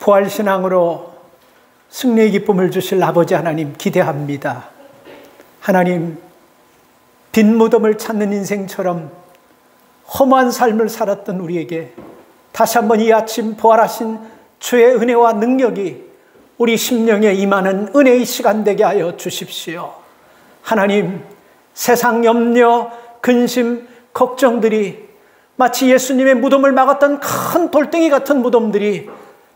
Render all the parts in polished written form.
부활신앙으로 승리의 기쁨을 주실 아버지 하나님 기대합니다. 하나님, 빈 무덤을 찾는 인생처럼 허무한 삶을 살았던 우리에게 다시 한번 이 아침 부활하신 주의 은혜와 능력이 우리 심령에 임하는 은혜의 시간 되게 하여 주십시오. 하나님, 세상 염려, 근심, 걱정들이 마치 예수님의 무덤을 막았던 큰 돌덩이 같은 무덤들이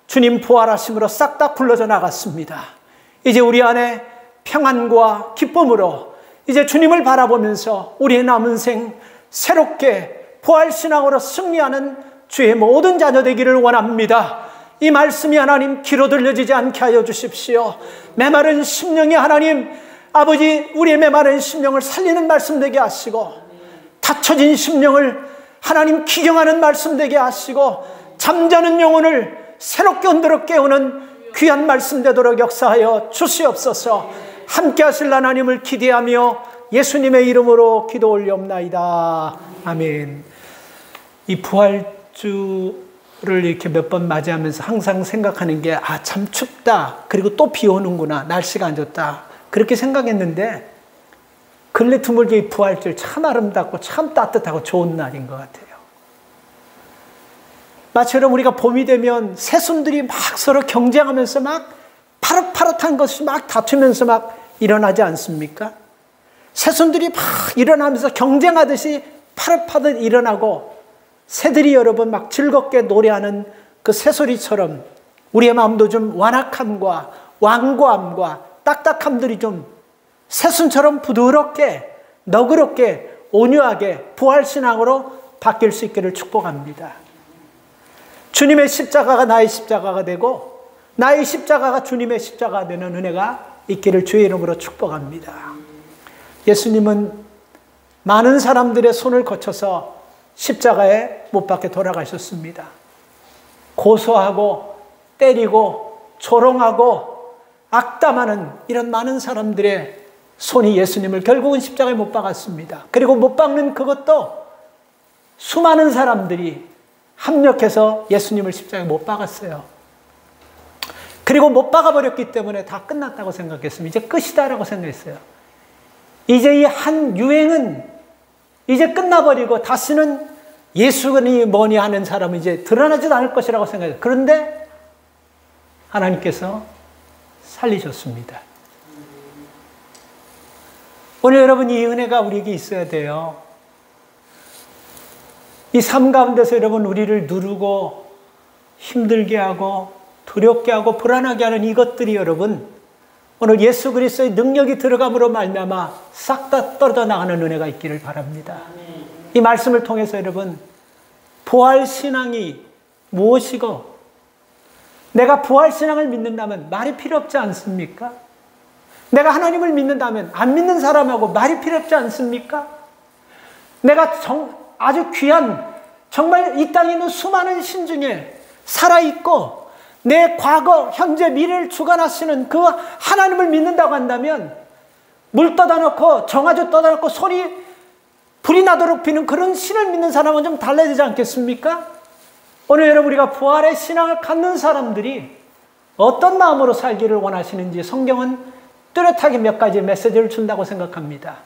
주님 부활하심으로 싹 다 굴러져 나갔습니다. 이제 우리 안에 평안과 기쁨으로 이제 주님을 바라보면서 우리의 남은 생 새롭게 부활신앙으로 승리하는 주의 모든 자녀 되기를 원합니다. 이 말씀이 하나님 귀로 들려지지 않게 하여 주십시오. 메마른 심령이 하나님 아버지 우리의 메마른 심령을 살리는 말씀 되게 하시고, 닫혀진 심령을 하나님 기경하는 말씀 되게 하시고, 잠자는 영혼을 새롭게 흔들어 깨우는 귀한 말씀 되도록 역사하여 주시옵소서. 함께 하실 하나님을 기대하며 예수님의 이름으로 기도 올리옵나이다. 아멘. 이 부활주를 이렇게 몇 번 맞이하면서 항상 생각하는 게, 아, 참 춥다. 그리고 또 비 오는구나. 날씨가 안 좋다. 그렇게 생각했는데, 근래 드물게 이 부활절 참 아름답고 참 따뜻하고 좋은 날인 것 같아요. 마치처럼 우리가 봄이 되면 새순들이 막 서로 경쟁하면서 막 파릇파릇한 것이 막 다투면서 막 일어나지 않습니까? 새순들이 막 일어나면서 경쟁하듯이 파릇파릇 일어나고, 새들이 여러분 막 즐겁게 노래하는 그 새소리처럼 우리의 마음도 좀 완악함과 완고함과 딱딱함들이 좀 새순처럼 부드럽게 너그럽게 온유하게 부활신앙으로 바뀔 수 있기를 축복합니다. 주님의 십자가가 나의 십자가가 되고 나의 십자가가 주님의 십자가가 되는 은혜가 있기를 주의 이름으로 축복합니다. 예수님은 많은 사람들의 손을 거쳐서 십자가에 못 박혀 돌아가셨습니다. 고소하고 때리고 조롱하고 악담하는 이런 많은 사람들의 손이 예수님을 결국은 십자가에 못 박았습니다. 그리고 못 박는 그것도 수많은 사람들이 합력해서 예수님을 십자가에 못 박았어요. 그리고 못 박아버렸기 때문에 다 끝났다고 생각했습니다. 이제 끝이다라고 생각했어요. 이제 이 한 유행은 이제 끝나버리고 다시는 예수니 뭐니 하는 사람은 이제 드러나지도 않을 것이라고 생각해요. 그런데 하나님께서 살리셨습니다. 오늘 여러분 이 은혜가 우리에게 있어야 돼요. 이 삶 가운데서 여러분 우리를 누르고 힘들게 하고 두렵게 하고 불안하게 하는 이것들이 여러분 오늘 예수 그리스도의 능력이 들어감으로 말미암아 싹 다 떨어져 나가는 은혜가 있기를 바랍니다. 이 말씀을 통해서 여러분 부활신앙이 무엇이고 내가 부활신앙을 믿는다면 말이 필요 없지 않습니까? 내가 하나님을 믿는다면 안 믿는 사람하고 말이 필요 없지 않습니까? 내가 아주 귀한 정말 이 땅에 있는 수많은 신 중에 살아있고 내 과거, 현재, 미래를 주관하시는 그 하나님을 믿는다고 한다면 물 떠다 놓고 정아주 떠다 놓고 손이 불이 나도록 피는 그런 신을 믿는 사람은 좀 달라야 되지 않겠습니까? 오늘 여러분 우리가 부활의 신앙을 갖는 사람들이 어떤 마음으로 살기를 원하시는지 성경은 뚜렷하게 몇 가지 메시지를 준다고 생각합니다.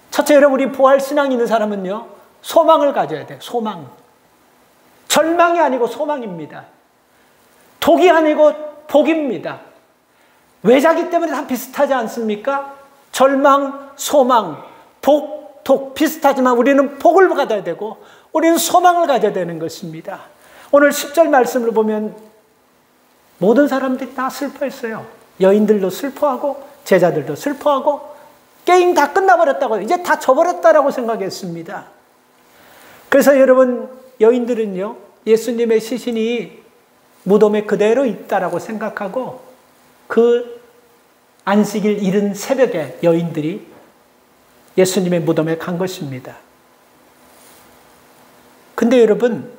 첫째, 여러분 우리 부활 신앙이 있는 사람은요 소망을 가져야 돼요. 소망. 절망이 아니고 소망입니다. 독이 아니고 복입니다. 외자기 때문에 다 비슷하지 않습니까? 절망, 소망, 복, 독 비슷하지만 우리는 복을 가져야 되고 우리는 소망을 가져야 되는 것입니다. 오늘 10절 말씀을 보면 모든 사람들이 다 슬퍼했어요. 여인들도 슬퍼하고 제자들도 슬퍼하고 게임 다 끝나버렸다고 이제 다 져버렸다라고 생각했습니다. 그래서 여러분 여인들은요 예수님의 시신이 무덤에 그대로 있다라고 생각하고 그 안식일 이른 새벽에 여인들이 예수님의 무덤에 간 것입니다. 근데 여러분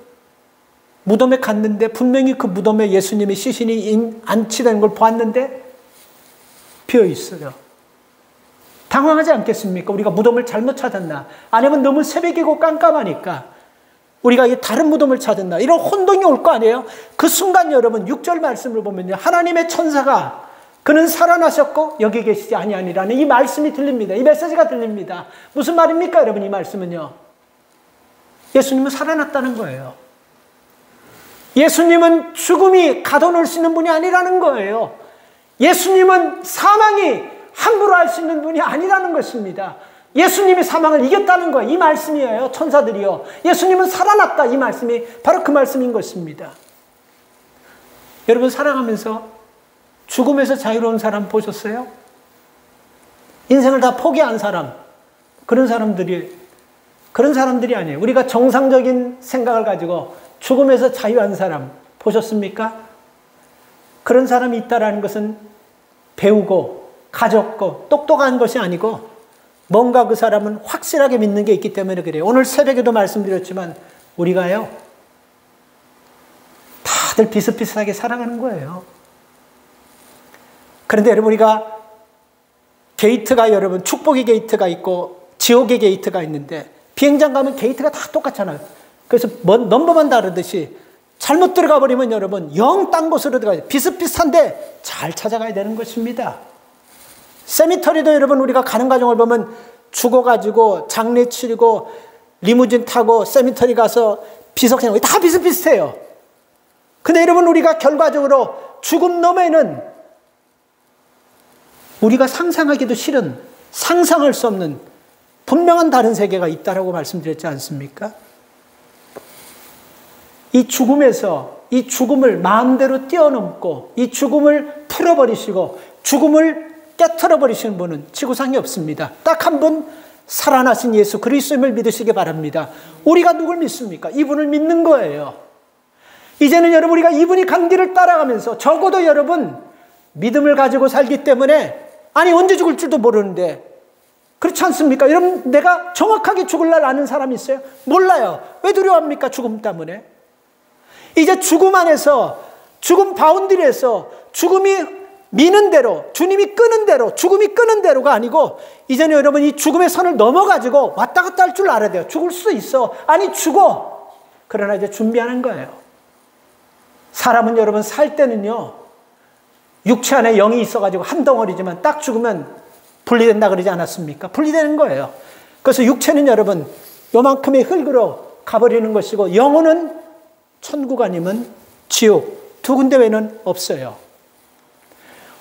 무덤에 갔는데 분명히 그 무덤에 예수님의 시신이 안치된 걸 보았는데 비어 있어요. 당황하지 않겠습니까? 우리가 무덤을 잘못 찾았나? 아니면 너무 새벽이고 깜깜하니까 우리가 이 다른 무덤을 찾았나? 이런 혼동이 올 거 아니에요? 그 순간 여러분 6절 말씀을 보면요. 하나님의 천사가 그는 살아나셨고 여기 계시지 아니하니라는 이 말씀이 들립니다. 이 메시지가 들립니다. 무슨 말입니까 여러분 이 말씀은요? 예수님은 살아났다는 거예요. 예수님은 죽음이 가둬놓을 수 있는 분이 아니라는 거예요. 예수님은 사망이 함부로 할 수 있는 분이 아니라는 것입니다. 예수님이 사망을 이겼다는 거예요. 이 말씀이에요. 천사들이요. 예수님은 살아났다. 이 말씀이 바로 그 말씀인 것입니다. 여러분 살아가면서 죽음에서 자유로운 사람 보셨어요? 인생을 다 포기한 사람, 그런 사람들이 아니에요. 우리가 정상적인 생각을 가지고 죽음에서 자유한 사람 보셨습니까? 그런 사람이 있다는 것은 배우고 가졌고 똑똑한 것이 아니고 뭔가 그 사람은 확실하게 믿는 게 있기 때문에 그래요. 오늘 새벽에도 말씀드렸지만 우리가요 다들 비슷비슷하게 살아가는 거예요. 그런데 여러분 우리가 게이트가 여러분 축복의 게이트가 있고 지옥의 게이트가 있는데 비행장 가면 게이트가 다 똑같잖아요. 그래서 넘버만 다르듯이 잘못 들어가 버리면 여러분 영 딴 곳으로 들어가요. 비슷비슷한데 잘 찾아가야 되는 것입니다. 세미터리도 여러분 우리가 가는 과정을 보면 죽어가지고 장례 치르고 리무진 타고 세미터리 가서 비석생 다 비슷비슷해요. 근데 여러분 우리가 결과적으로 죽음 너머에는 우리가 상상하기도 싫은 상상할 수 없는 분명한 다른 세계가 있다라고 말씀드렸지 않습니까? 이 죽음에서 이 죽음을 마음대로 뛰어넘고 이 죽음을 풀어버리시고 죽음을 깨트려버리시는 분은 지구상에 없습니다. 딱 한 분 살아나신 예수 그리스도임을 믿으시기 바랍니다. 우리가 누굴 믿습니까? 이분을 믿는 거예요. 이제는 여러분 우리가 이분이 간 길을 따라가면서 적어도 여러분 믿음을 가지고 살기 때문에 아니 언제 죽을 줄도 모르는데 그렇지 않습니까? 여러분 내가 정확하게 죽을 날 아는 사람이 있어요? 몰라요. 왜 두려워합니까? 죽음 때문에. 이제 죽음 안에서 죽음 바운드리에서 죽음이 미는 대로 주님이 끄는 대로 죽음이 끄는 대로가 아니고 이제는 여러분 이 죽음의 선을 넘어가지고 왔다 갔다 할 줄 알아야 돼요. 죽을 수 있어. 아니 죽어. 그러나 이제 준비하는 거예요. 사람은 여러분 살 때는요 육체 안에 영이 있어가지고 한 덩어리지만 딱 죽으면 분리된다 그러지 않았습니까? 분리되는 거예요. 그래서 육체는 여러분 요만큼의 흙으로 가버리는 것이고 영혼은 천국 아니면 지옥 두 군데 외에는 없어요.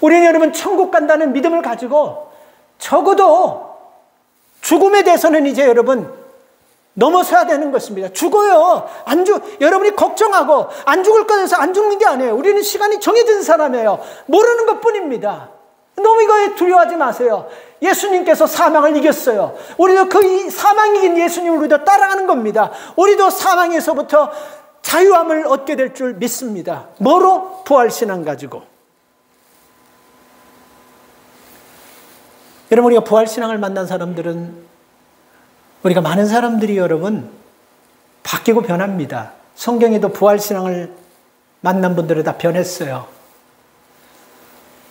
우리는 여러분 천국 간다는 믿음을 가지고 적어도 죽음에 대해서는 이제 여러분 넘어서야 되는 것입니다. 죽어요. 여러분이 걱정하고 안 죽을 것에서 안 죽는 게 아니에요. 우리는 시간이 정해진 사람이에요. 모르는 것뿐입니다. 너무 이거에 두려워하지 마세요. 예수님께서 사망을 이겼어요. 우리도 그 사망 이긴 예수님을 우리도 따라가는 겁니다. 우리도 사망에서부터 자유함을 얻게 될 줄 믿습니다. 뭐로? 부활신앙 가지고. 여러분 우리가 부활신앙을 만난 사람들은 우리가 많은 사람들이 여러분 바뀌고 변합니다. 성경에도 부활신앙을 만난 분들은 다 변했어요.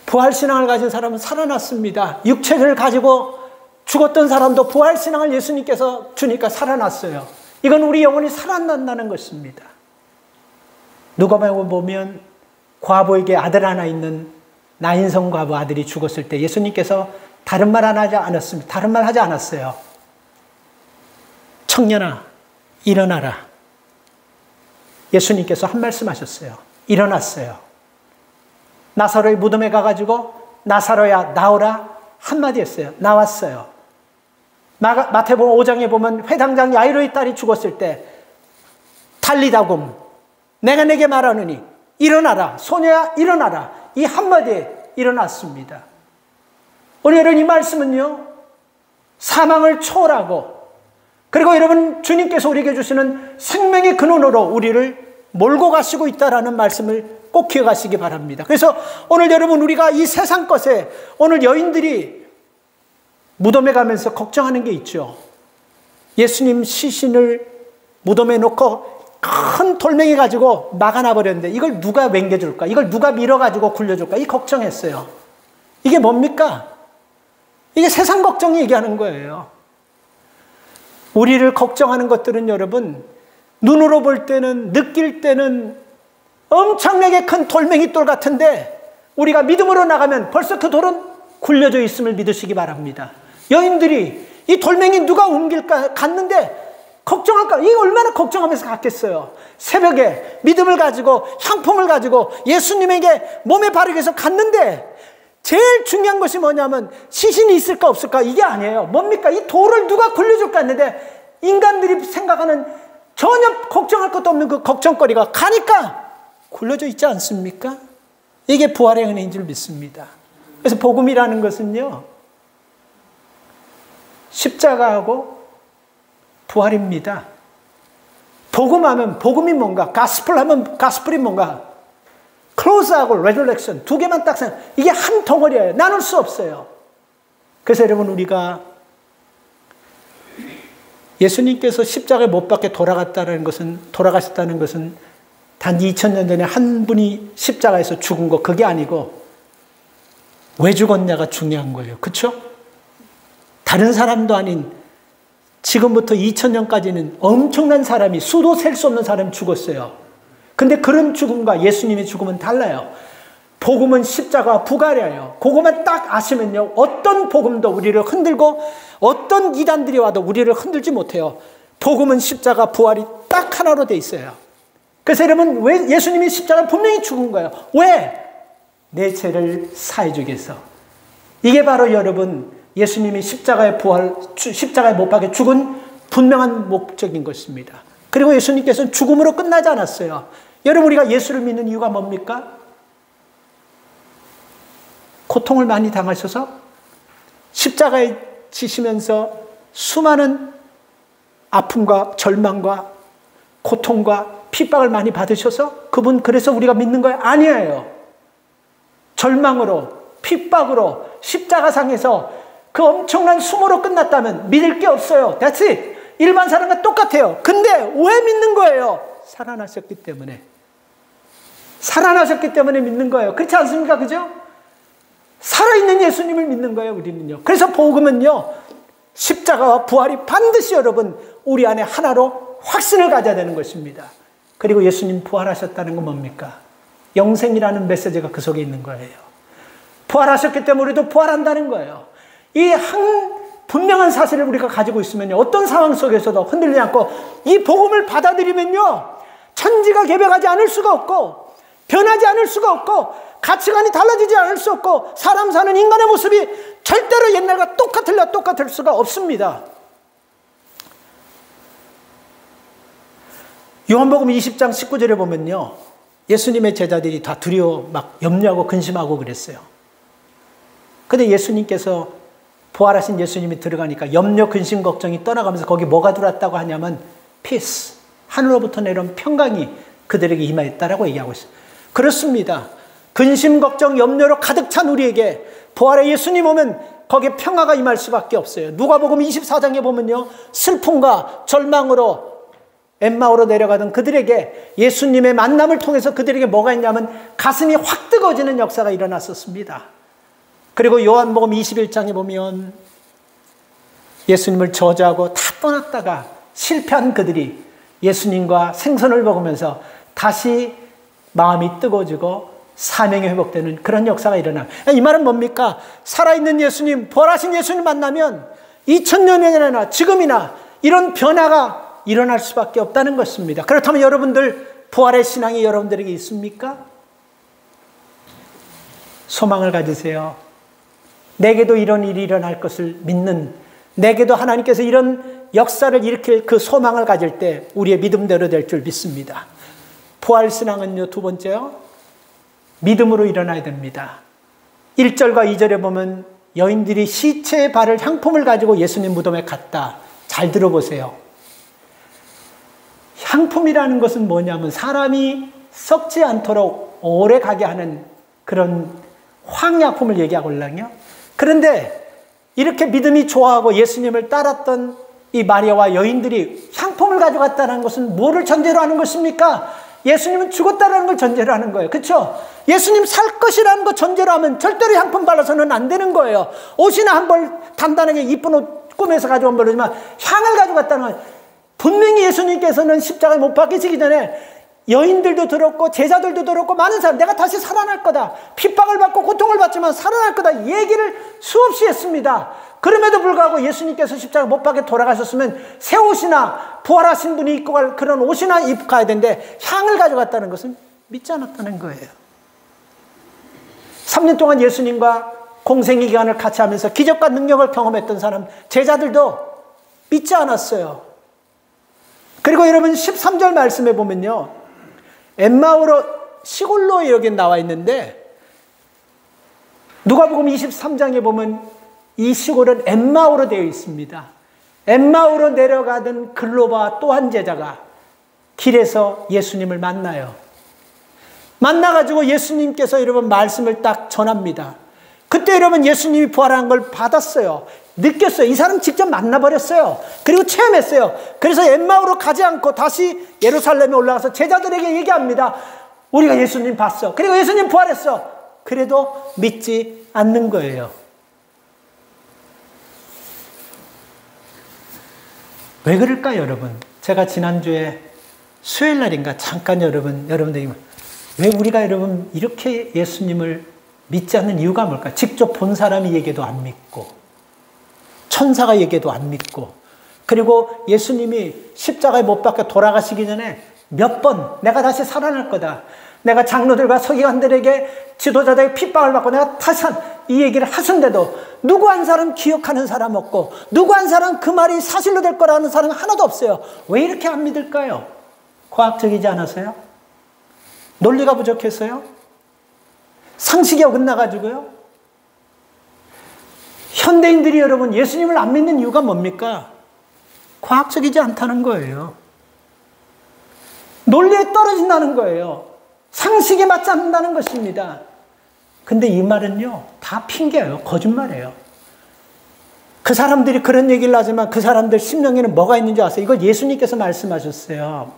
부활신앙을 가진 사람은 살아났습니다. 육체를 가지고 죽었던 사람도 부활신앙을 예수님께서 주니까 살아났어요. 이건 우리 영혼이 살아난다는 것입니다. 누가복음 보면 과부에게 아들 하나 있는 나인성 과부 아들이 죽었을 때 예수님께서 다른 말 하지 않았습니다. 다른 말 하지 않았어요. 청년아, 일어나라. 예수님께서 한 말씀 하셨어요. 일어났어요. 나사로의 무덤에 가가지고 나사로야 나오라 한마디 했어요. 나왔어요. 마태복음 5장에 보면 회당장 야이로의 딸이 죽었을 때 달리다굼 내가 내게 말하느니 일어나라 소녀야 일어나라 이 한마디에 일어났습니다. 오늘은 이 말씀은요 사망을 초월하고 그리고 여러분 주님께서 우리에게 주시는 생명의 근원으로 우리를 몰고 가시고 있다라는 말씀을 꼭 기억하시기 바랍니다. 그래서 오늘 여러분 우리가 이 세상 것에 오늘 여인들이 무덤에 가면서 걱정하는 게 있죠. 예수님 시신을 무덤에 놓고 큰 돌멩이 가지고 막아놔 버렸는데 이걸 누가 맹겨줄까? 이걸 누가 밀어가지고 굴려줄까? 이 걱정했어요. 이게 뭡니까? 이게 세상 걱정이 얘기하는 거예요. 우리를 걱정하는 것들은 여러분 눈으로 볼 때는, 느낄 때는 엄청나게 큰 돌멩이 돌 같은데 우리가 믿음으로 나가면 벌써 그 돌은 굴려져 있음을 믿으시기 바랍니다. 여인들이 이 돌멩이 누가 옮길까 갔는데 걱정할까? 이게 얼마나 걱정하면서 갔겠어요. 새벽에 믿음을 가지고 향품을 가지고 예수님에게 몸에 바르기 위해서 갔는데 제일 중요한 것이 뭐냐면 시신이 있을까 없을까 이게 아니에요. 뭡니까? 이 돌을 누가 굴려줄까 했는데 인간들이 생각하는 전혀 걱정할 것도 없는 그 걱정거리가 가니까 굴려져 있지 않습니까? 이게 부활의 은혜인 줄 믿습니다. 그래서 복음이라는 것은요, 십자가하고 부활입니다. 복음하면 복음이 뭔가, 가스플 하면 가스플이 뭔가, 크로스하고 레저렉션 두 개만 딱 생각, 이게 한 덩어리예요. 나눌 수 없어요. 그래서 여러분, 우리가 예수님께서 십자가에 못 박혀 돌아가셨다는 것은 단 2000년 전에 한 분이 십자가에서 죽은 거 그게 아니고 왜 죽었냐가 중요한 거예요. 그렇죠? 다른 사람도 아닌 지금부터 2000년까지는 엄청난 사람이, 수도 셀 수 없는 사람이 죽었어요. 근데 그런 죽음과 예수님의 죽음은 달라요. 복음은 십자가와 부활이에요. 그것만 딱 아시면요, 어떤 복음도 우리를 흔들고 어떤 이단들이 와도 우리를 흔들지 못해요. 복음은 십자가, 부활이 딱 하나로 돼 있어요. 그래서 여러분, 왜 예수님이 십자가 분명히 죽은 거예요? 왜? 내 죄를 사해 주기 위해서. 이게 바로 여러분, 예수님이 십자가에 못 박혀 죽은 분명한 목적인 것입니다. 그리고 예수님께서는 죽음으로 끝나지 않았어요. 여러분, 우리가 예수를 믿는 이유가 뭡니까? 고통을 많이 당하셔서 십자가에 지시면서 수많은 아픔과 절망과 고통과 핍박을 많이 받으셔서 그분 그래서 우리가 믿는 거예요? 아니에요. 절망으로, 핍박으로, 십자가상에서 그 엄청난 수모로 끝났다면 믿을 게 없어요. That's it. 일반 사람과 똑같아요. 근데 왜 믿는 거예요? 살아나셨기 때문에. 살아나셨기 때문에 믿는 거예요. 그렇지 않습니까? 그죠? 살아있는 예수님을 믿는 거예요, 우리는요. 그래서 복음은요, 십자가와 부활이 반드시 여러분, 우리 안에 하나로 확신을 가져야 되는 것입니다. 그리고 예수님 부활하셨다는 건 뭡니까? 영생이라는 메시지가 그 속에 있는 거예요. 부활하셨기 때문에 우리도 부활한다는 거예요. 이 한 분명한 사실을 우리가 가지고 있으면요, 어떤 상황 속에서도 흔들리지 않고 이 복음을 받아들이면요, 천지가 개벽하지 않을 수가 없고 변하지 않을 수가 없고 가치관이 달라지지 않을 수 없고 사람 사는 인간의 모습이 절대로 옛날과 똑같을 수가 없습니다. 요한복음 20장 19절에 보면요, 예수님의 제자들이 다 두려워 막 염려하고 근심하고 그랬어요. 근데 예수님께서, 부활하신 예수님이 들어가니까 염려, 근심, 걱정이 떠나가면서 거기 뭐가 들어왔다고 하냐면 peace, 하늘로부터 내려온 평강이 그들에게 임하였다라고 얘기하고 있어요. 그렇습니다. 근심, 걱정, 염려로 가득 찬 우리에게 부활의 예수님 오면 거기에 평화가 임할 수밖에 없어요. 누가복음 24장에 보면요, 슬픔과 절망으로 엠마오로 내려가던 그들에게 예수님의 만남을 통해서 그들에게 뭐가 있냐면 가슴이 확 뜨거워지는 역사가 일어났었습니다. 그리고 요한복음 21장에 보면 예수님을 저주하고 다 떠났다가 실패한 그들이 예수님과 생선을 먹으면서 다시 마음이 뜨거워지고 사명이 회복되는 그런 역사가 일어나요. 이 말은 뭡니까? 살아있는 예수님, 부활하신 예수님 만나면 2000년이나 지금이나 이런 변화가 일어날 수밖에 없다는 것입니다. 그렇다면 여러분들 부활의 신앙이 여러분들에게 있습니까? 소망을 가지세요. 내게도 이런 일이 일어날 것을 믿는, 내게도 하나님께서 이런 역사를 일으킬 그 소망을 가질 때 우리의 믿음대로 될 줄 믿습니다. 부활 신앙은요, 두 번째요, 믿음으로 일어나야 됩니다. 1절과 2절에 보면 여인들이 시체에 바를 향품을 가지고 예수님 무덤에 갔다. 잘 들어보세요. 향품이라는 것은 뭐냐면 사람이 썩지 않도록 오래 가게 하는 그런 황약품을 얘기하거든요. 그런데 이렇게 믿음이 좋아하고 예수님을 따랐던 이 마리아와 여인들이 향품을 가져갔다는 것은 뭐를 전제로 하는 것입니까? 예수님은 죽었다는 걸 전제로 하는 거예요. 그렇죠? 예수님 살 것이라는 거 전제로 하면 절대로 향품 발라서는 안 되는 거예요. 옷이나 한 벌 단단하게 이쁜 옷 꾸며서 가져온 벌이지만 향을 가져갔다는 건 분명히 예수님께서는 십자가에 못 박히시기 전에 여인들도 들었고 제자들도 들었고 많은 사람, 내가 다시 살아날 거다, 핍박을 받고 고통을 받지만 살아날 거다 얘기를 수없이 했습니다. 그럼에도 불구하고 예수님께서 십자가에 못 박혀 돌아가셨으면 새 옷이나 부활하신 분이 입고 갈 그런 옷이나 입고 가야 되는데 향을 가져갔다는 것은 믿지 않았다는 거예요. 3년 동안 예수님과 공생의 기간을 같이 하면서 기적과 능력을 경험했던 사람, 제자들도 믿지 않았어요. 그리고 여러분 13절 말씀에 보면요, 엠마오로 시골로 여기 나와 있는데 누가복음 23장에 보면 이 시골은 엠마오로 되어 있습니다. 엠마오로 내려가던 글로바 또 한 제자가 길에서 예수님을 만나요. 만나가지고 예수님께서 여러분 말씀을 딱 전합니다. 그때 여러분 예수님이 부활한 걸 받았어요. 느꼈어요. 이 사람 직접 만나버렸어요. 그리고 체험했어요. 그래서 엠마오로 가지 않고 다시 예루살렘에 올라가서 제자들에게 얘기합니다. 우리가 예수님 봤어. 그리고 예수님 부활했어. 그래도 믿지 않는 거예요. 왜 그럴까요, 여러분? 제가 지난주에 수요일 날인가 잠깐 여러분들이 왜 우리가 여러분 이렇게 예수님을 믿지 않는 이유가 뭘까? 직접 본 사람이 얘기해도 안 믿고, 천사가 얘기해도 안 믿고, 그리고 예수님이 십자가에 못 박혀 돌아가시기 전에 몇 번 내가 다시 살아날 거다, 내가 장로들과 서기관들에게 지도자들에게 핍박을 받고 내가 다시 이 얘기를 하신데도 누구 한 사람 기억하는 사람 없고, 누구 한 사람 그 말이 사실로 될 거라는 사람 하나도 없어요. 왜 이렇게 안 믿을까요? 과학적이지 않아서요? 논리가 부족해서요? 상식이 어긋나가지고요? 현대인들이 여러분 예수님을 안 믿는 이유가 뭡니까? 과학적이지 않다는 거예요. 논리에 떨어진다는 거예요. 상식에 맞지 않는다는 것입니다. 근데 이 말은요, 다 핑계예요. 거짓말이에요. 그 사람들이 그런 얘기를 하지만 그 사람들 심령에는 뭐가 있는지 아세요? 이걸 예수님께서 말씀하셨어요.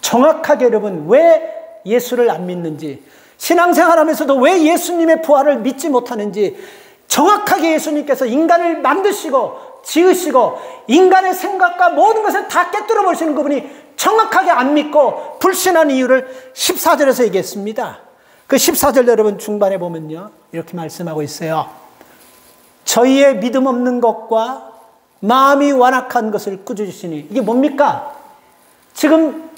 정확하게 여러분 왜 예수를 안 믿는지, 신앙생활하면서도 왜 예수님의 부활을 믿지 못하는지 정확하게 예수님께서 인간을 만드시고 지으시고 인간의 생각과 모든 것을 다 깨뜨려 버리시는 그분이 정확하게 안 믿고 불신한 이유를 14절에서 얘기했습니다. 그 14절 여러분 중반에 보면요, 이렇게 말씀하고 있어요. 저희의 믿음 없는 것과 마음이 완악한 것을 꾸짖으시니, 이게 뭡니까? 지금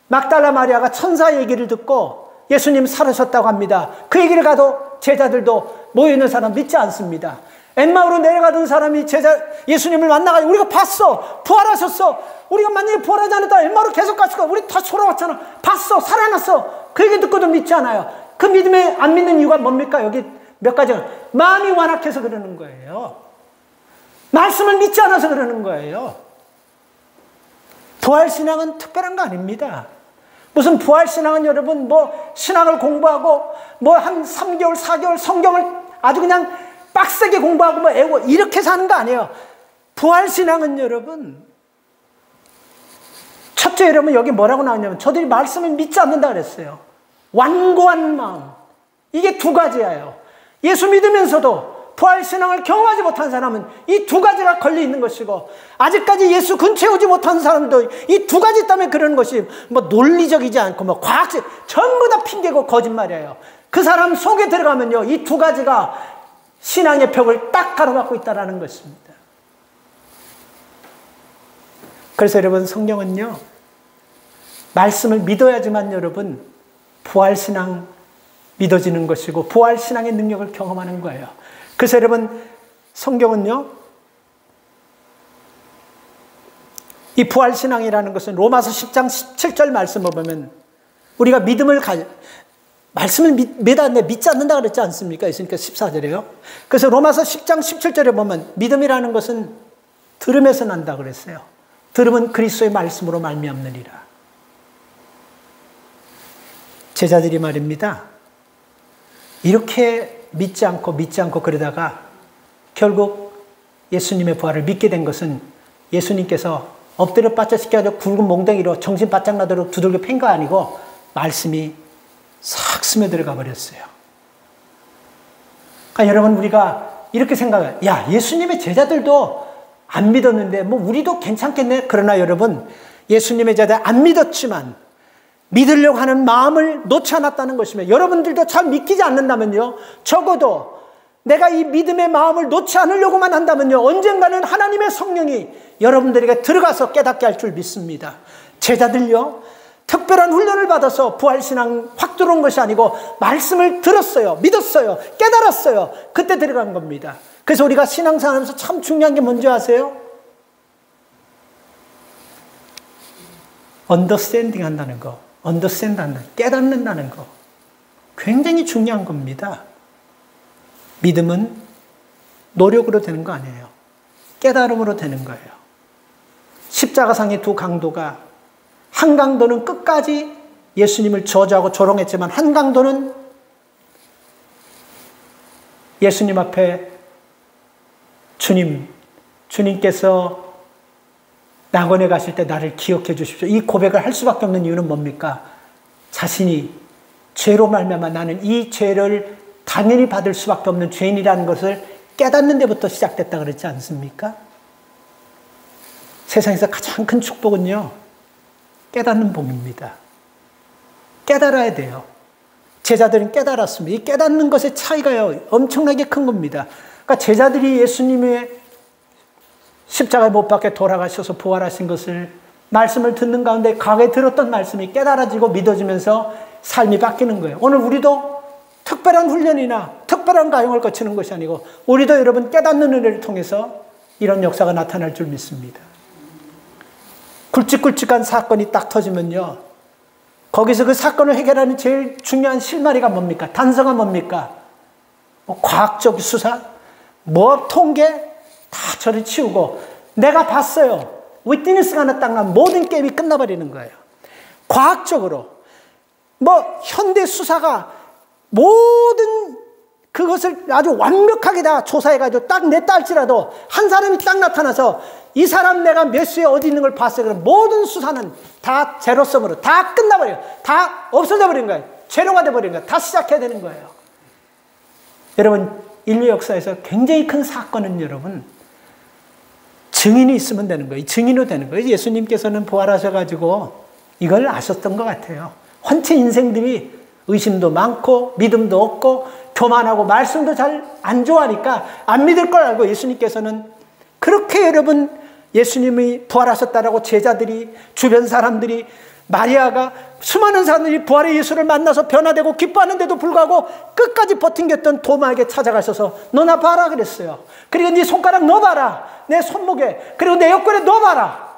막달라 마리아가 천사 얘기를 듣고 예수님 살으셨다고 합니다. 그 얘기를 가도 제자들도 모여있는 사람 믿지 않습니다. 엠마오로 내려가던 사람이 예수님을 만나가지고 우리가 봤어, 부활하셨어, 우리가 만약에 부활하지 않았다 엠마오로 계속 갔을 거야, 우리 다시 돌아왔잖아, 봤어, 살아났어, 그 얘기 듣고도 믿지 않아요. 그 믿음에 안 믿는 이유가 뭡니까? 여기 몇 가지가, 마음이 완악해서 그러는 거예요. 말씀을 믿지 않아서 그러는 거예요. 부활신앙은 특별한 거 아닙니다. 무슨 부활신앙은 여러분 뭐 신앙을 공부하고 뭐 한 3개월 4개월 성경을 아주 그냥 빡세게 공부하고 뭐 애고 이렇게 사는 거 아니에요. 부활신앙은 여러분, 첫째 여러분 여기 뭐라고 나왔냐면 저들이 말씀을 믿지 않는다 그랬어요. 완고한 마음, 이게 두 가지예요. 예수 믿으면서도 부활신앙을 경험하지 못한 사람은 이 두 가지가 걸려 있는 것이고, 아직까지 예수 근처에 오지 못한 사람도 이 두 가지 때문에 그러는 것이 뭐 논리적이지 않고 뭐 과학적, 전부 다 핑계고 거짓말이에요. 그 사람 속에 들어가면요, 이 두 가지가 신앙의 벽을 딱 가로막고 있다는 것입니다. 그래서 여러분 성경은요, 말씀을 믿어야지만 여러분 부활신앙 믿어지는 것이고 부활신앙의 능력을 경험하는 거예요. 그래서 여러분 성경은요, 이 부활신앙이라는 것은 로마서 10장 17절 말씀을 보면 우리가 말씀을 믿지 않는다 그랬지 않습니까? 있으니까 14절에요. 그래서 로마서 10장 17절에 보면 믿음이라는 것은 들음에서 난다 그랬어요. 들음은 그리스도의 말씀으로 말미암느니라. 제자들이 말입니다, 이렇게 믿지 않고 그러다가 결국 예수님의 부활을 믿게 된 것은 예수님께서 엎드려 빠져 시켜가지고 굵은 몽둥이로 정신 바짝 나도록 두들겨 팬 거 아니고 말씀이 싹 스며들어가 버렸어요. 그러니까 여러분 우리가 이렇게 생각해요. 야, 예수님의 제자들도 안 믿었는데 뭐 우리도 괜찮겠네. 그러나 여러분, 예수님의 제자 안 믿었지만 믿으려고 하는 마음을 놓지 않았다는 것이며, 여러분들도 잘 믿기지 않는다면요, 적어도 내가 이 믿음의 마음을 놓지 않으려고만 한다면요, 언젠가는 하나님의 성령이 여러분들에게 들어가서 깨닫게 할 줄 믿습니다. 제자들요, 특별한 훈련을 받아서 부활신앙 확 들어온 것이 아니고 말씀을 들었어요. 믿었어요. 깨달았어요. 그때 들어간 겁니다. 그래서 우리가 신앙생활하면서 참 중요한 게 뭔지 아세요? 언더스탠딩 한다는 거. 언더스탠드 한다는 거. 깨닫는다는 거. 굉장히 중요한 겁니다. 믿음은 노력으로 되는 거 아니에요. 깨달음으로 되는 거예요. 십자가상의 두 강도가, 한 강도는 끝까지 예수님을 저주하고 조롱했지만 한 강도는 예수님 앞에 주님께서 낙원에 가실 때 나를 기억해 주십시오. 이 고백을 할 수밖에 없는 이유는 뭡니까? 자신이 죄로 말미암아 나는 이 죄를 당연히 받을 수밖에 없는 죄인이라는 것을 깨닫는 데부터 시작됐다 그랬지 않습니까? 세상에서 가장 큰 축복은요, 깨닫는 복입니다. 깨달아야 돼요. 제자들은 깨달았습니다. 이 깨닫는 것의 차이가요, 엄청나게 큰 겁니다. 그러니까 제자들이 예수님의 십자가에 못 박혀 돌아가셔서 부활하신 것을 말씀을 듣는 가운데 과거에 들었던 말씀이 깨달아지고 믿어지면서 삶이 바뀌는 거예요. 오늘 우리도 특별한 훈련이나 특별한 가용을 거치는 것이 아니고 우리도 여러분 깨닫는 은혜를 통해서 이런 역사가 나타날 줄 믿습니다. 굵직굵직한 사건이 딱 터지면요, 거기서 그 사건을 해결하는 제일 중요한 실마리가 뭡니까? 단서가 뭡니까? 뭐 과학적 수사, 뭐 통계 다 저리 치우고 내가 봤어요. 위트니스가 하나 딱 나면 모든 게임이 끝나버리는 거예요. 과학적으로 뭐 현대 수사가 모든 그것을 아주 완벽하게 다 조사해가지고 딱 냈다 할지라도 한 사람이 딱 나타나서 이 사람 내가 몇 수에 어디 있는 걸 봤어요. 그럼 모든 수사는 다 제로섬으로 다 끝나버려요. 다 없어져 버린 거예요. 제로가 돼버린 거예요. 다 시작해야 되는 거예요. 여러분, 인류 역사에서 굉장히 큰 사건은 여러분, 증인이 있으면 되는 거예요. 증인으로 되는 거예요. 예수님께서는 부활하셔가지고 이걸 아셨던 것 같아요. 헌체 인생들이 의심도 많고 믿음도 없고 교만하고 말씀도 잘 안 좋아하니까 안 믿을 걸 알고 예수님께서는 그렇게 여러분 예수님이 부활하셨다라고 제자들이, 주변 사람들이, 마리아가, 수많은 사람들이 부활의 예수를 만나서 변화되고 기뻐하는데도 불구하고 끝까지 버틴겼던 도마에게 찾아가셔서 너 나 봐라 그랬어요. 그리고 네 손가락 넣어봐라. 내 손목에. 그리고 내 옆구리에 넣어봐라.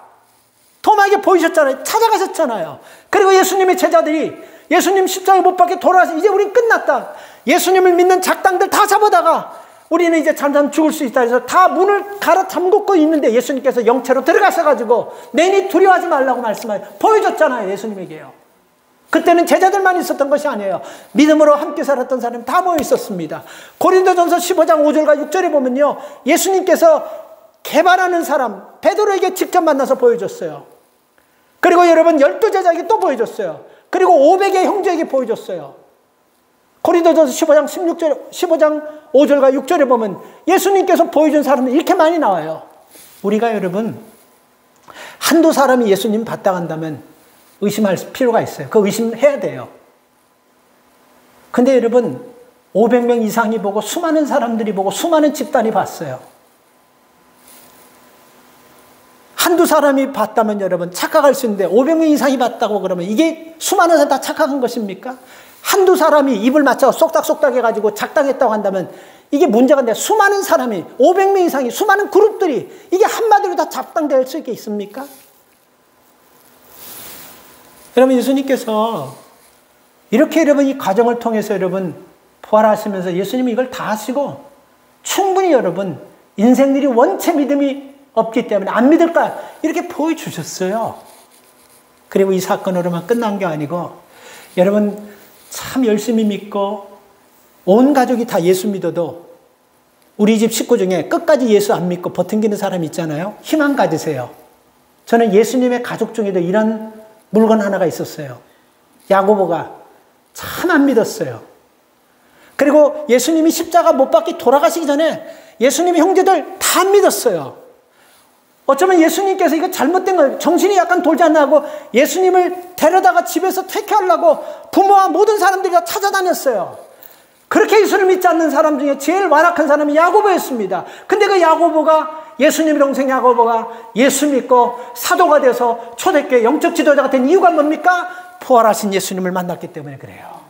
도마에게 보이셨잖아요. 찾아가셨잖아요. 그리고 예수님의 제자들이 예수님 십자가에 못 박혀 돌아가서 이제 우린 끝났다. 예수님을 믿는 작당들 다 잡아다가 우리는 이제 잠잠 죽을 수 있다 해서 다 문을 갈아 잠그고 있는데 예수님께서 영체로 들어가셔가지고 내니 두려워하지 말라고 보여줬잖아요. 예수님에게요. 그때는 제자들만 있었던 것이 아니에요. 믿음으로 함께 살았던 사람이 다 모여 있었습니다. 고린도전서 15장 5절과 6절에 보면요, 예수님께서 개발하는 사람 베드로에게 직접 만나서 보여줬어요. 그리고 여러분 12제자에게 또 보여줬어요. 그리고 500의 형제에게 보여줬어요. 고린도전서 15장 5절과 6절에 보면 예수님께서 보여준 사람은 이렇게 많이 나와요. 우리가 여러분 한두 사람이 예수님 봤다 한다면 의심할 필요가 있어요. 그 의심해야 돼요. 근데 여러분 500명 이상이 보고 수많은 사람들이 보고 수많은 집단이 봤어요. 한두 사람이 봤다면 여러분 착각할 수 있는데 500명 이상이 봤다고 그러면 이게 수많은 사람 다 착각한 것입니까? 한두 사람이 입을 맞춰 쏙닥쏙닥 해가지고 작당했다고 한다면 이게 문제가 아니라 수많은 사람이 500명 이상이 수많은 그룹들이 이게 한마디로 다 작당될 수 있겠습니까? 여러분 예수님께서 이렇게 여러분 이 과정을 통해서 여러분 부활하시면서 예수님이 이걸 다 하시고 충분히 여러분 인생들이 원체 믿음이 없기 때문에 안 믿을 거야 이렇게 보여주셨어요. 그리고 이 사건으로만 끝난 게 아니고 여러분 참 열심히 믿고 온 가족이 다 예수 믿어도 우리 집 식구 중에 끝까지 예수 안 믿고 버팅기는 사람이 있잖아요. 희망 가지세요. 저는 예수님의 가족 중에도 이런 물건 하나가 있었어요. 야고보가 참 안 믿었어요. 그리고 예수님이 십자가 못 박히 돌아가시기 전에 예수님의 형제들 다 안 믿었어요. 어쩌면 예수님께서 이거 잘못된 거예요. 정신이 약간 돌지 않나 하고 예수님을 데려다가 집에서 퇴케하려고 부모와 모든 사람들이 다 찾아다녔어요. 그렇게 예수를 믿지 않는 사람 중에 제일 완악한 사람이 야고보였습니다. 근데 그 야고보가, 예수님 동생 야고보가 예수 믿고 사도가 돼서 초대교회 영적 지도자가 된 이유가 뭡니까? 부활하신 예수님을 만났기 때문에 그래요.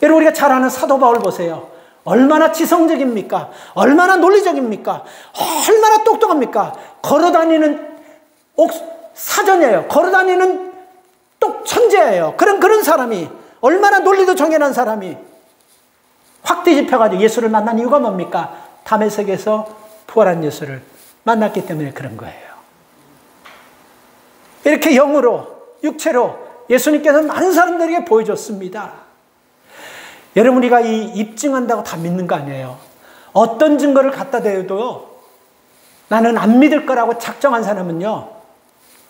여러분, 우리가 잘 아는 사도 바울 보세요. 얼마나 지성적입니까? 얼마나 논리적입니까? 얼마나 똑똑합니까? 걸어다니는 사전이에요. 걸어다니는 천재예요. 그런 사람이, 얼마나 논리도 정연한 사람이 확 뒤집혀가지고 예수를 만난 이유가 뭡니까? 다메섹에서 부활한 예수를 만났기 때문에 그런 거예요. 이렇게 영으로, 육체로 예수님께서 많은 사람들에게 보여줬습니다. 여러분, 우리가 이 입증한다고 다 믿는 거 아니에요. 어떤 증거를 갖다 대도 나는 안 믿을 거라고 작정한 사람은요,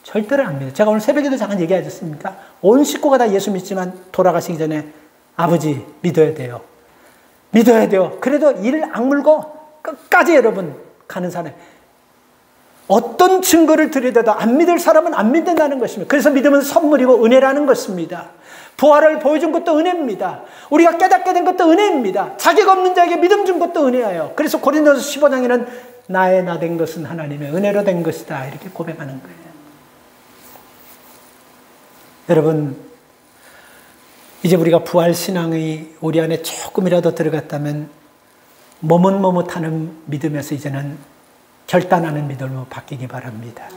절대로 안 믿어요. 제가 오늘 새벽에도 잠깐 얘기하셨습니까? 온 식구가 다 예수 믿지만 돌아가시기 전에 아버지 믿어야 돼요. 믿어야 돼요. 그래도 이를 악물고 끝까지 여러분 가는 사람. 어떤 증거를 들이대도 안 믿을 사람은 안 믿는다는 것입니다. 그래서 믿음은 선물이고 은혜라는 것입니다. 부활을 보여준 것도 은혜입니다. 우리가 깨닫게 된 것도 은혜입니다. 자격 없는 자에게 믿음 준 것도 은혜예요. 그래서 고린도서 15장에는 나의 나 된 것은 하나님의 은혜로 된 것이다, 이렇게 고백하는 거예요. 여러분, 이제 우리가 부활신앙이 우리 안에 조금이라도 들어갔다면 머뭇머뭇하는 믿음에서 이제는 결단하는 믿음으로 바뀌기 바랍니다.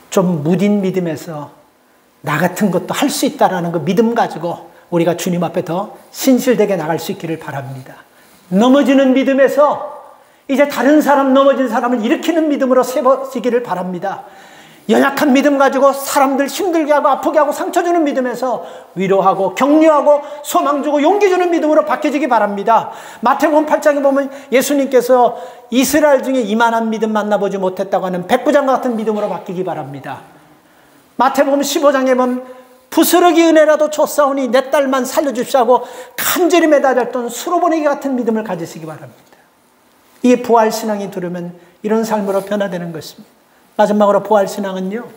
좀 무딘 믿음에서 나 같은 것도 할 수 있다라는 그 믿음 가지고 우리가 주님 앞에 더 신실되게 나갈 수 있기를 바랍니다. 넘어지는 믿음에서 이제 다른 사람, 넘어진 사람을 일으키는 믿음으로 세워지기를 바랍니다. 연약한 믿음 가지고 사람들 힘들게 하고 아프게 하고 상처 주는 믿음에서 위로하고 격려하고 소망 주고 용기 주는 믿음으로 바뀌어지기 바랍니다. 마태복음 8장에 보면 예수님께서 이스라엘 중에 이만한 믿음 만나보지 못했다고 하는 백부장과 같은 믿음으로 바뀌기 바랍니다. 마태복음 15장에 보면 부스러기 은혜라도 줬사오니 내 딸만 살려주십시오 하고 간절히 매달렸던 수로보내기 같은 믿음을 가지시기 바랍니다. 이게 부활신앙이 들으면 이런 삶으로 변화되는 것입니다. 마지막으로 부활신앙은요,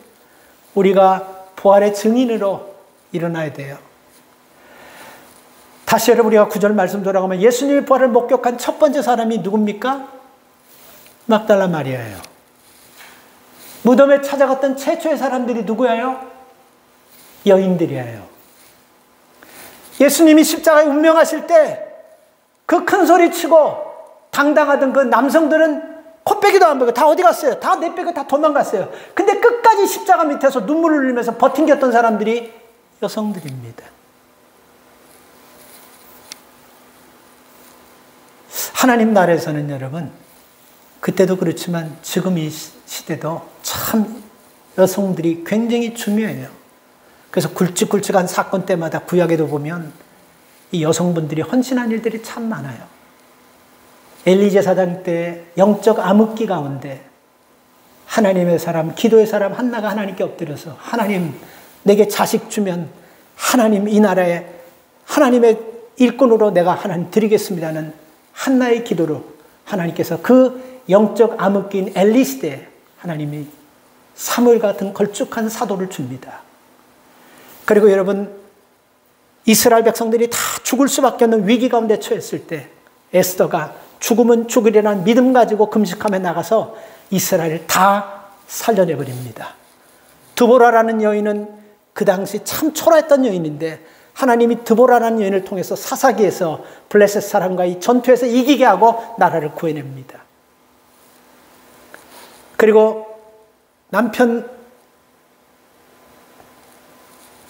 우리가 부활의 증인으로 일어나야 돼요. 다시 여러분, 우리가 9절 말씀 돌아가면 예수님의 부활을 목격한 첫 번째 사람이 누굽니까? 막달라 마리아예요. 무덤에 찾아갔던 최초의 사람들이 누구예요? 여인들이에요. 예수님이 십자가에 운명하실 때 그 큰 소리 치고 당당하던 그 남성들은 코빼기도 안 빼고 다 어디 갔어요? 다 내빼고 다 도망갔어요. 근데 끝까지 십자가 밑에서 눈물을 흘리면서 버틴겼던 사람들이 여성들입니다. 하나님 나라에서는 여러분, 그때도 그렇지만 지금 이 시대도 참 여성들이 굉장히 중요해요. 그래서 굵직굵직한 사건 때마다 구약에도 보면 이 여성분들이 헌신한 일들이 참 많아요. 엘리 제사장 때 영적 암흑기 가운데 하나님의 사람, 기도의 사람 한나가 하나님께 엎드려서 하나님 내게 자식 주면 하나님 이 나라에 하나님의 일꾼으로 내가 하나님 드리겠습니다는 한나의 기도로 하나님께서 그 영적 암흑기인 엘리 시대에 하나님이 사무엘 같은 걸쭉한 사도를 줍니다. 그리고 여러분, 이스라엘 백성들이 다 죽을 수밖에 없는 위기 가운데 처했을 때 에스더가 죽으면 죽으리라는 믿음 가지고 금식하며 나가서 이스라엘을 다 살려내버립니다. 드보라라는 여인은 그 당시 참 초라했던 여인인데 하나님이 드보라라는 여인을 통해서 사사기에서 블레셋 사람과의 전투에서 이기게 하고 나라를 구해냅니다. 그리고 남편,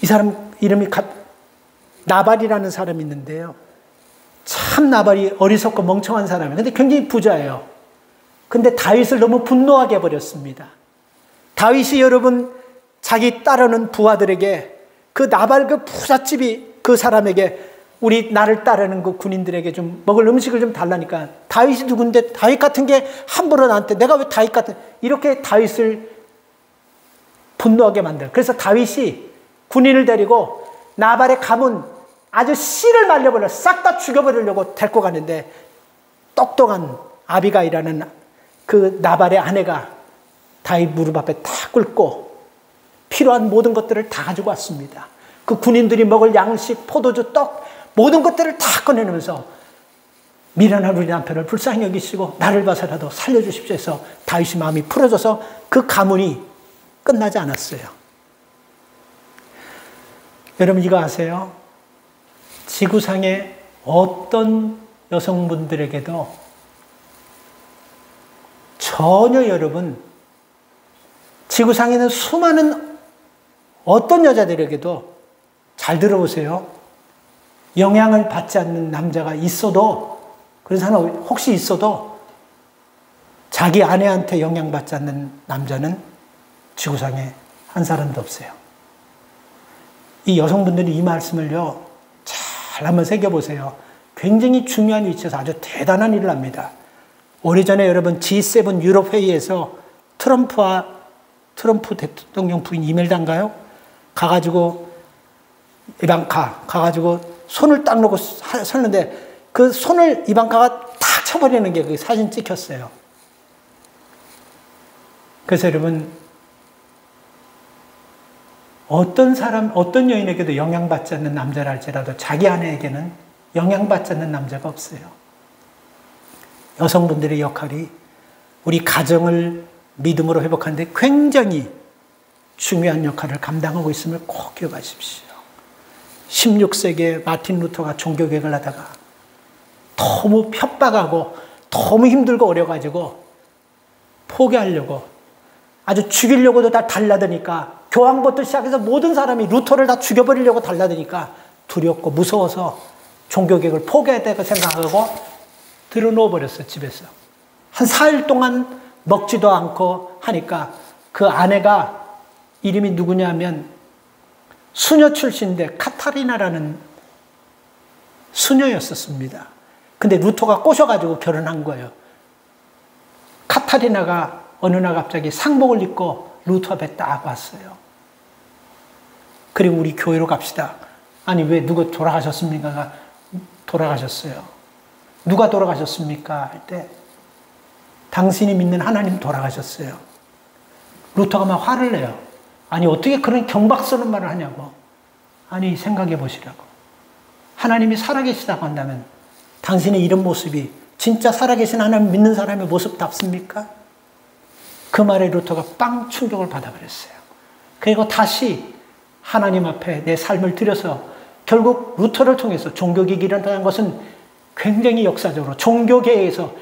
이 사람 이름이 나발이라는 사람이 있는데요. 참 나발이 어리석고 멍청한 사람이에요. 근데 굉장히 부자예요. 근데 다윗을 너무 분노하게 해버렸습니다. 다윗이 여러분 자기 따르는 부하들에게 그 나발 그 부잣집이 그 사람에게 우리 나를 따르는 그 군인들에게 좀 먹을 음식을 좀 달라니까 다윗이 누군데 다윗 같은 게 함부로 나한테 내가 왜 다윗 같은 이렇게 다윗을 분노하게 만들어요. 그래서 다윗이 군인을 데리고 나발의 가문 아주 씨를 말려버려 싹 다 죽여버리려고 데리고 가는데 똑똑한 아비가일이라는 그 나발의 아내가 다윗 무릎 앞에 다 꿇고 필요한 모든 것들을 다 가지고 왔습니다. 그 군인들이 먹을 양식, 포도주, 떡 모든 것들을 다 꺼내면서 미련한 우리 남편을 불쌍히 여기시고 나를 봐서라도 살려주십시오 해서 다윗의 마음이 풀어져서 그 가문이 끝나지 않았어요. 여러분 이거 아세요? 지구상의 어떤 여성분들에게도 전혀 여러분 지구상에 있는 수많은 어떤 여자들에게도 잘 들어보세요. 영향을 받지 않는 남자가 있어도 그래서 하나 혹시 있어도 자기 아내한테 영향받지 않는 남자는 지구상에 한 사람도 없어요. 이 여성분들이 이 말씀을요 잘 한번 새겨보세요. 굉장히 중요한 위치에서 아주 대단한 일을 합니다. 오래전에 여러분 G7 유럽 회의에서 트럼프 대통령 부인 이멜다인가요? 가가지고 이방카 가가지고 손을 딱 놓고 섰는데 그 손을 이방카가 탁 쳐버리는 게 그 사진 찍혔어요. 그래서 여러분 어떤 사람, 어떤 여인에게도 영향받지 않는 남자라 할지라도 자기 아내에게는 영향받지 않는 남자가 없어요. 여성분들의 역할이 우리 가정을 믿음으로 회복하는데 굉장히 중요한 역할을 감당하고 있음을 꼭 기억하십시오. 16세기에 마틴 루터가 종교개혁을 하다가 너무 협박하고 너무 힘들고 어려가지고 포기하려고 아주 죽이려고도 다 달라드니까 교황부터 시작해서 모든 사람이 루터를 다 죽여버리려고 달라드니까 두렵고 무서워서 종교개혁을 포기했다고 생각하고 들어놓아 버렸어요. 집에서. 한 4일 동안 먹지도 않고 하니까 그 아내가 이름이 누구냐면 수녀 출신인데 카타리나라는 수녀였었습니다. 근데 루터가 꼬셔가지고 결혼한 거예요. 카타리나가 어느 날 갑자기 상복을 입고 루터 앞에 딱 왔어요. 그리고 우리 교회로 갑시다. 아니 왜 누가 돌아가셨습니까? 돌아가셨어요. 누가 돌아가셨습니까? 할 때 당신이 믿는 하나님 돌아가셨어요. 루터가 막 화를 내요. 아니 어떻게 그런 경박스러운 말을 하냐고. 아니 생각해 보시라고. 하나님이 살아계시다고 한다면 당신의 이런 모습이 진짜 살아계신 하나님 믿는 사람의 모습답습니까? 그 말에 루터가 빵 충격을 받아버렸어요. 그리고 다시 하나님 앞에 내 삶을 들여서 결국 루터를 통해서 종교개혁이 일어나는 것은 굉장히 역사적으로 종교개혁에서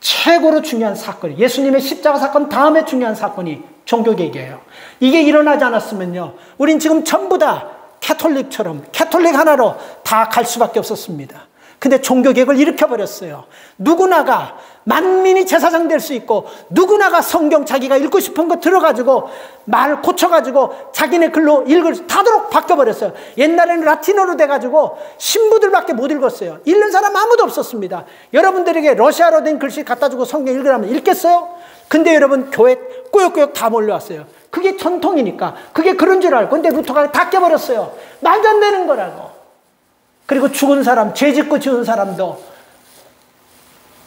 최고로 중요한 사건이 예수님의 십자가 사건 다음에 중요한 사건이 종교개혁이에요. 이게 일어나지 않았으면요 우린 지금 전부 다 캐톨릭처럼 캐톨릭 하나로 다 갈 수밖에 없었습니다. 근데 종교개혁을 일으켜버렸어요. 누구나가 만민이 제사장 될 수 있고 누구나가 성경 자기가 읽고 싶은 거 들어가지고 말 고쳐가지고 자기네 글로 읽을 다도록 바뀌어버렸어요. 옛날에는 라틴어로 돼가지고 신부들밖에 못 읽었어요. 읽는 사람 아무도 없었습니다. 여러분들에게 러시아로 된 글씨 갖다 주고 성경 읽으라면 읽겠어요? 근데 여러분 교회 꾸역꾸역 다 몰려왔어요. 그게 전통이니까 그게 그런 줄 알고 근데 루터가 다 깨버렸어요. 말도 안 되는 거라고. 그리고 죽은 사람, 죄 짓고 죽은 사람도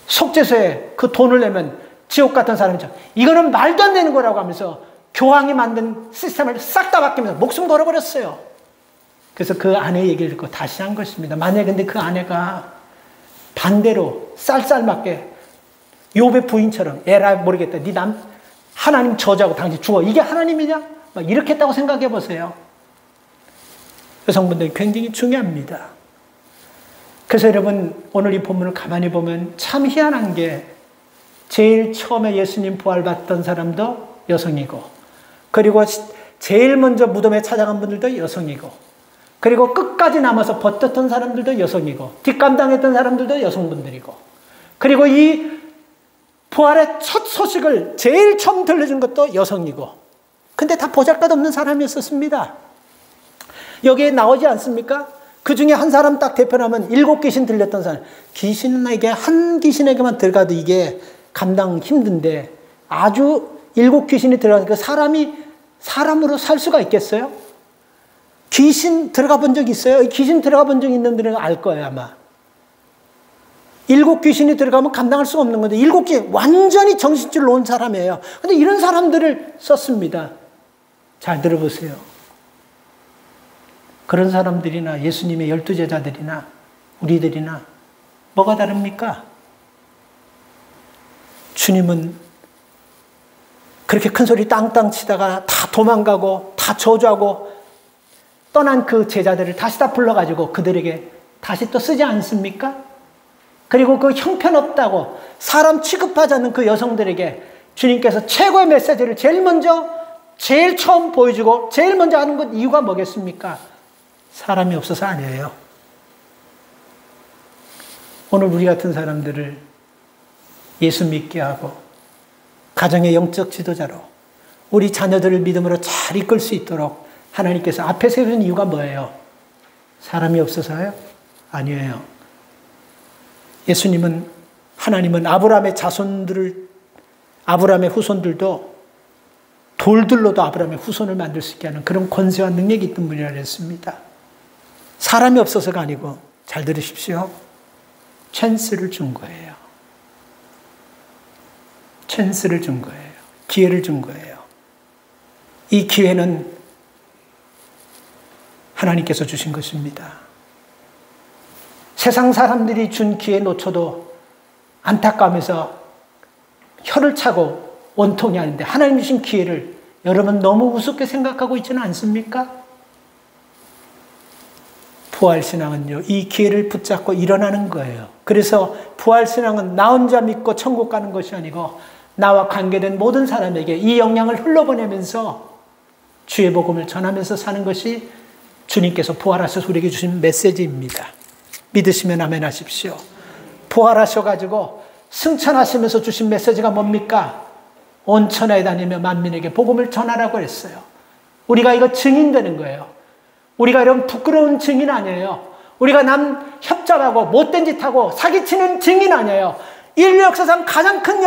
속죄소에 그 돈을 내면 지옥 같은 사람이죠. 이거는 말도 안 되는 거라고 하면서 교황이 만든 시스템을 싹 다 바뀌면서 목숨 걸어버렸어요. 그래서 그 아내 얘기를 듣고 다시 한 것입니다. 만약에 근데 그 아내가 반대로 쌀쌀맞게 욥의 부인처럼 에라 모르겠다. 네 남 하나님 저주하고 당신 죽어. 이게 하나님이냐? 막 이렇게 했다고 생각해 보세요. 여성분들이 굉장히 중요합니다. 그래서 여러분 오늘 이 본문을 가만히 보면 참 희한한 게 제일 처음에 예수님 부활받던 사람도 여성이고 그리고 제일 먼저 무덤에 찾아간 분들도 여성이고 그리고 끝까지 남아서 버텼던 사람들도 여성이고 뒷감당했던 사람들도 여성분들이고 그리고 이 부활의 첫 소식을 제일 처음 들려준 것도 여성이고 근데 다 보잘것없는 사람이었습니다. 여기에 나오지 않습니까? 그 중에 한 사람 딱 대표하면 7 귀신 들렸던 사람. 귀신에게 한 귀신에게만 들어가도 이게 감당 힘든데 아주 7 귀신이 들어가니까 사람이 사람으로 살 수가 있겠어요? 귀신 들어가 본 적 있어요? 귀신 들어가 본 적 있는 분들은 알 거예요 아마. 7 귀신이 들어가면 감당할 수가 없는 건데 7 귀 완전히 정신줄 놓은 사람이에요. 근데 이런 사람들을 썼습니다. 잘 들어보세요. 그런 사람들이나 예수님의 12제자들이나 우리들이나 뭐가 다릅니까? 주님은 그렇게 큰 소리 땅땅 치다가 다 도망가고 다 저주하고 떠난 그 제자들을 다시 다 불러가지고 그들에게 다시 또 쓰지 않습니까? 그리고 그 형편없다고 사람 취급하지 않는 그 여성들에게 주님께서 최고의 메시지를 제일 처음 보여주고 제일 먼저 하는 것 이유가 뭐겠습니까? 사람이 없어서 아니에요. 오늘 우리 같은 사람들을 예수 믿게 하고 가정의 영적 지도자로 우리 자녀들을 믿음으로 잘 이끌 수 있도록 하나님께서 앞에 세우신 이유가 뭐예요? 사람이 없어서요? 아니에요. 예수님은 하나님은 아브라함의 후손들도 돌들로도 아브라함의 후손을 만들 수 있게 하는 그런 권세와 능력이 있던 분이라 했습니다. 사람이 없어서가 아니고 잘 들으십시오. 찬스를 준 거예요. 찬스를 준 거예요. 기회를 준 거예요. 이 기회는 하나님께서 주신 것입니다. 세상 사람들이 준 기회 놓쳐도 안타까우면서 혀를 차고 원통이 하는데 하나님 주신 기회를 여러분 너무 우습게 생각하고 있지는 않습니까? 부활신앙은요, 이 기회를 붙잡고 일어나는 거예요. 그래서 부활신앙은 나 혼자 믿고 천국 가는 것이 아니고 나와 관계된 모든 사람에게 이 영향을 흘러보내면서 주의 복음을 전하면서 사는 것이 주님께서 부활하셔서 우리에게 주신 메시지입니다. 믿으시면 아멘 하십시오. 부활하셔가지고 승천하시면서 주신 메시지가 뭡니까? 온 천하에 다니며 만민에게 복음을 전하라고 했어요. 우리가 이거 증인되는 거예요. 우리가 이런 부끄러운 증인 아니에요. 우리가 남 협잡하고 못된 짓 하고 사기치는 증인 아니에요. 인류 역사상 가장 큰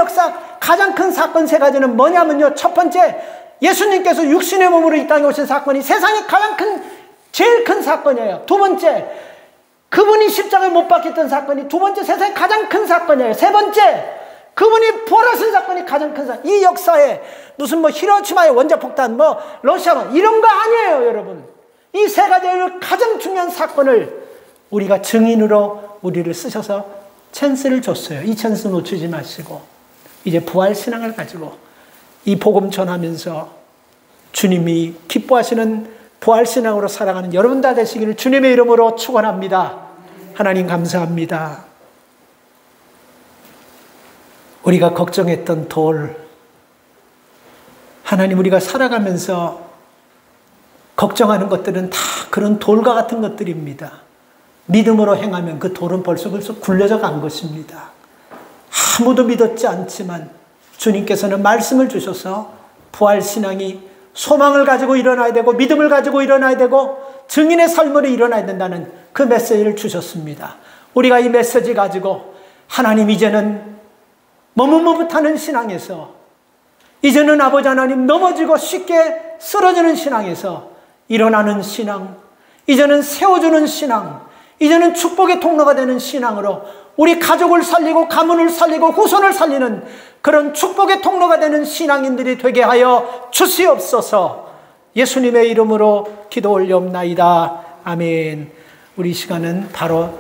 가장 큰 사건 3가지는 뭐냐면요. 첫 번째, 예수님께서 육신의 몸으로 이 땅에 오신 사건이 세상에 제일 큰 사건이에요. 두 번째, 그분이 십자가에 못 박혔던 사건이 두 번째 세상에 가장 큰 사건이에요. 세 번째, 그분이 부활하신 사건이 가장 큰 사건. 이 역사에 무슨 히로시마의 원자폭탄, 러시아 이런 거 아니에요, 여러분. 이 3가지의 가장 중요한 사건을 우리가 증인으로 우리를 쓰셔서 찬스를 줬어요. 이 찬스 놓치지 마시고 이제 부활신앙을 가지고 이 복음 전하면서 주님이 기뻐하시는 부활신앙으로 살아가는 여러분 다 되시기를 주님의 이름으로 축원합니다. 하나님 감사합니다. 우리가 걱정했던 돌, 하나님 우리가 살아가면서 걱정하는 것들은 다 그런 돌과 같은 것들입니다. 믿음으로 행하면 그 돌은 벌써 굴려져 간 것입니다. 아무도 믿었지 않지만 주님께서는 말씀을 주셔서 부활신앙이 소망을 가지고 일어나야 되고 믿음을 가지고 일어나야 되고 증인의 삶으로 일어나야 된다는 그 메시지를 주셨습니다. 우리가 이 메시지 가지고 하나님 이제는 머뭇머뭇하는 신앙에서 이제는 아버지 하나님 넘어지고 쉽게 쓰러지는 신앙에서 일어나는 신앙, 이제는 세워주는 신앙, 이제는 축복의 통로가 되는 신앙으로 우리 가족을 살리고 가문을 살리고 후손을 살리는 그런 축복의 통로가 되는 신앙인들이 되게 하여 주시옵소서. 예수님의 이름으로 기도 올려옵나이다. 아멘. 우리 시간은 바로